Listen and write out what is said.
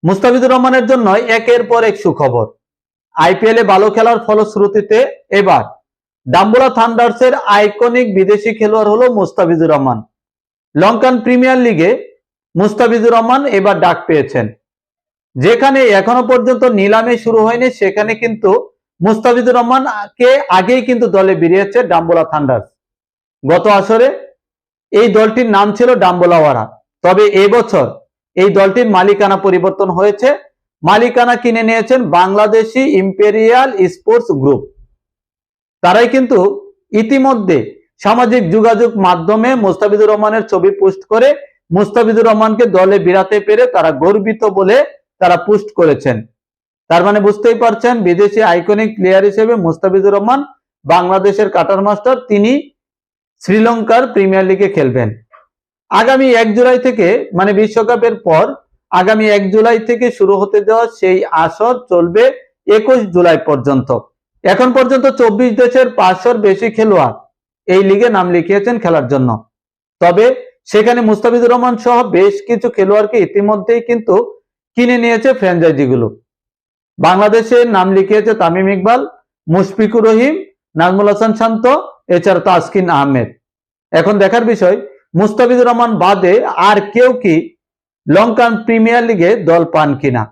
মুস্তাফিজুর রহমানের জন্য একের পর এক সুখবর। আইপিএলে ভালো খেলার ফলশ্রুতিতে এবার ডাম্বুলা থান্ডার্সের আইকনিক বিদেশি খেলোয়াড় হলো মুস্তাফিজুর রহমান। লঙ্কান প্রিমিয়ার লিগে মুস্তাফিজুর রহমান এবার ডাক পেয়েছেন। যেখানে এখনো পর্যন্ত নিলামে শুরু হয়নি, সেখানে কিন্তু মুস্তাফিজুর রহমানকে আগেই কিন্তু দলে বেরিয়েছে ডাম্বুলা থান্ডার্স। গত আসরে এই দলটির নাম ছিল ডাম্বুলাওয়ারা। তবে এবছর এই দলটির মালিকানা পরিবর্তন হয়েছে। মালিকানা কিনে নিয়েছেন বাংলাদেশি ইম্পেরিয়াল স্পোর্টস গ্রুপ। তারাই কিন্তু ইতিমধ্যে সামাজিক যোগাযোগ মাধ্যমে মুস্তাফিজুর রহমানের ছবি পোস্ট করে মুস্তাফিজুর রহমানকে দলে বিরাতে পেরে তারা গর্বিত বলে তারা পোস্ট করেছেন। তার মানে বুঝতেই পারছেন, বিদেশি আইকনিক প্লেয়ার হিসেবে মুস্তাফিজুর রহমান বাংলাদেশের কাটার মাস্টার, তিনি শ্রীলঙ্কার প্রিমিয়ার লিগে খেলবেন। আগামী 1 জুলাই থেকে, মানে বিশ্বকাপের পর আগামী 1 জুলাই থেকে শুরু হতে যাওয়া সেই আসর চলবে 21 জুলাই পর্যন্ত। এখন পর্যন্ত 24 দেশের 500-র বেশি খেলোয়াড় এই লিগে নাম লিখিয়েছেন খেলার জন্য। তবে সেখানে মুস্তাফিজুর রহমান সহ বেশ কিছু খেলোয়াড়কে ইতিমধ্যেই কিন্তু কিনে নিয়েছে ফ্র্যাঞ্চাইজিগুলো। বাংলাদেশে নাম লিখিয়েছে তামিম ইকবাল, মুশফিকুর রহিম, নাজমুল হাসান শান্ত, এছাড়া তাসকিন আহমেদ। এখন দেখার বিষয় মুস্তাফিজুর রহমান বাদে আর কেউ কি লঙ্কান প্রিমিয়ার লিগে দল পান কিনা।